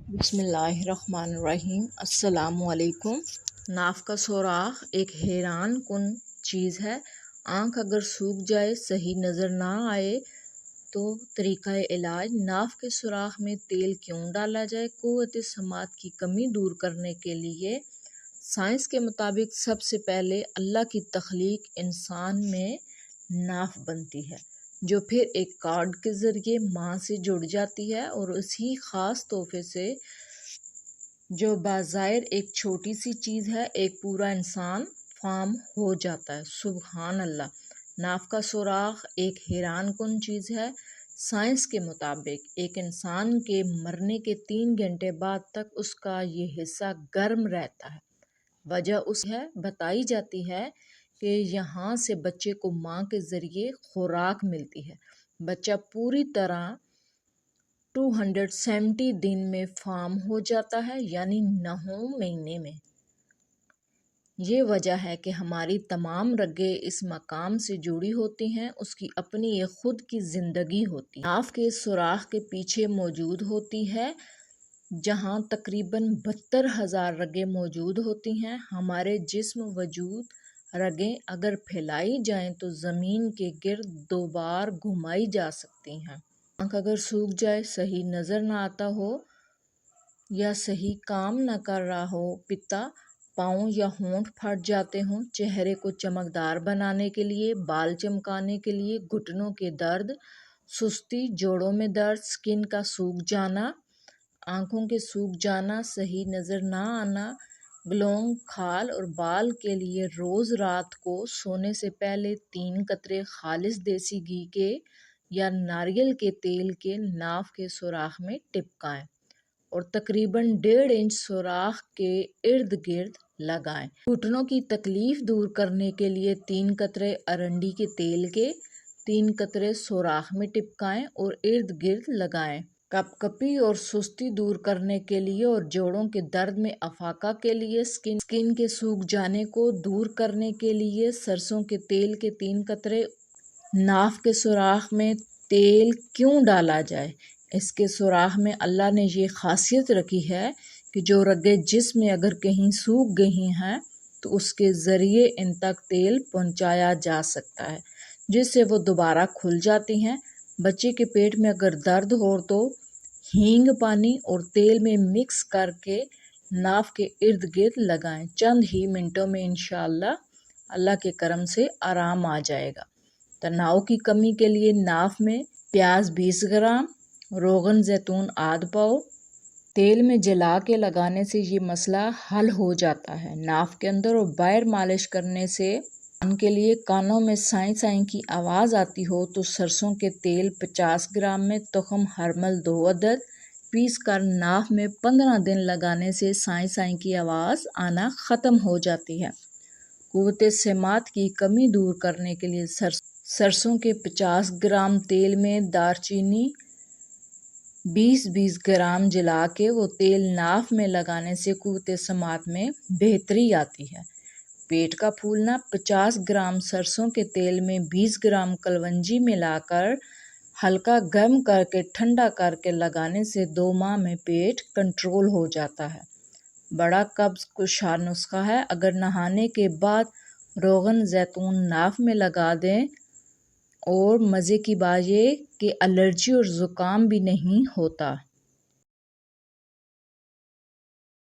بسم اللہ الرحمن الرحیم۔ السلام علیکم۔ ناف کا سوراخ ایک حیران کن چیز ہے۔ آنکھ اگر سوکھ جائے، صحیح نظر نہ آئے تو طریقہ علاج ناف کے سوراخ میں تیل کیوں ڈالا جائے؟ قوت سماعت کی کمی دور کرنے کے لیے سائنس کے مطابق سب سے پہلے اللہ کی تخلیق انسان میں ناف بنتی ہے، جو پھر ایک کارڈ کے ذریعے ماں سے جڑ جاتی ہے اور اسی خاص تحفے سے جو بظاہر ایک چھوٹی سی چیز ہے، ایک پورا انسان فارم ہو جاتا ہے۔ سبحان اللہ! ناف کا سوراخ ایک حیران کن چیز ہے۔ سائنس کے مطابق ایک انسان کے مرنے کے 3 گھنٹے بعد تک اس کا یہ حصہ گرم رہتا ہے۔ وجہ اس ہے بتائی جاتی ہے کہ یہاں سے بچے کو ماں کے ذریعے خوراک ملتی ہے۔ بچہ پوری طرح 270 دن میں فارم ہو جاتا ہے، یعنی 9 مہینے میں۔ یہ وجہ ہے کہ ہماری تمام رگیں اس مقام سے جڑی ہوتی ہیں، اس کی اپنی ایک خود کی زندگی ہوتی ہے۔ ناف کے سوراخ کے پیچھے موجود ہوتی ہے، جہاں تقریباً 72,000 رگیں موجود ہوتی ہیں۔ ہمارے جسم وجود رگیں اگر پھیلائی جائیں تو زمین کے گرد 2 بار گھمائی جا سکتی ہیں۔ آنکھ اگر سوکھ جائے، صحیح نظر نہ آتا ہو یا صحیح کام نہ کر رہا ہو، پتا، پاؤں یا ہونٹ پھٹ جاتے ہوں، چہرے کو چمکدار بنانے کے لیے، بال چمکانے کے لیے، گھٹنوں کے درد، سستی، جوڑوں میں درد، سکن کا سوکھ جانا، آنکھوں کے سوکھ جانا، صحیح نظر نہ آنا، گلوئنگ کھال اور بال کے لیے روز رات کو سونے سے پہلے 3 قطرے خالص دیسی گھی کے یا ناریل کے تیل کے ناف کے سوراخ میں ٹپکائیں اور تقریباً 1.5 انچ سوراخ کے ارد گرد لگائیں۔ گھٹنوں کی تکلیف دور کرنے کے لیے 3 قطرے ارنڈی کے تیل کے 3 قطرے سوراخ میں ٹپکائیں اور ارد گرد لگائیں۔ کپ کپی اور سستی دور کرنے کے لیے اور جوڑوں کے درد میں افاقہ کے لیے، سکن کے سوکھ جانے کو دور کرنے کے لیے سرسوں کے تیل کے 3 قطرے۔ ناف کے سوراخ میں تیل کیوں ڈالا جائے؟ اس کے سوراخ میں اللہ نے یہ خاصیت رکھی ہے کہ جو رگیں جسم میں اگر کہیں سوکھ گئی ہیں تو اس کے ذریعے ان تک تیل پہنچایا جا سکتا ہے، جس سے وہ دوبارہ کھل جاتی ہیں۔ بچے کے پیٹ میں اگر درد ہو تو ہینگ پانی اور تیل میں مکس کر کے ناف کے ارد گرد لگائیں۔ چند ہی منٹوں میں انشاءاللہ اللہ کے کرم سے آرام آ جائے گا۔ تناؤ کی کمی کے لیے ناف میں پیاز 20 گرام، روغن زیتون آدھ پاؤ تیل میں جلا کے لگانے سے یہ مسئلہ حل ہو جاتا ہے۔ ناف کے اندر اور باہر مالش کرنے سے کے لیے کانوں میں سائیں سائیں کی آواز آتی ہو تو سرسوں کے تیل 50 گرام میں تخم ہرمل 2 عدد پیس کر ناف میں 15 دن لگانے سے سائیں سائیں کی آواز آنا ختم ہو جاتی ہے۔ قوت سماعت کی کمی دور کرنے کے لیے سرسوں کے 50 گرام تیل میں دارچینی 20 گرام جلا کے وہ تیل ناف میں لگانے سے قوت سماعت میں بہتری آتی ہے۔ پیٹ کا پھولنا 50 گرام سرسوں کے تیل میں 20 گرام کلونجی ملا کر ہلکا گرم کر کے ٹھنڈا کر کے لگانے سے 2 ماہ میں پیٹ کنٹرول ہو جاتا ہے۔ بڑا قبض کشا نسخہ ہے۔ اگر نہانے کے بعد روغن زیتون ناف میں لگا دیں اور مزے کی بات یہ کہ الرجی اور زکام بھی نہیں ہوتا۔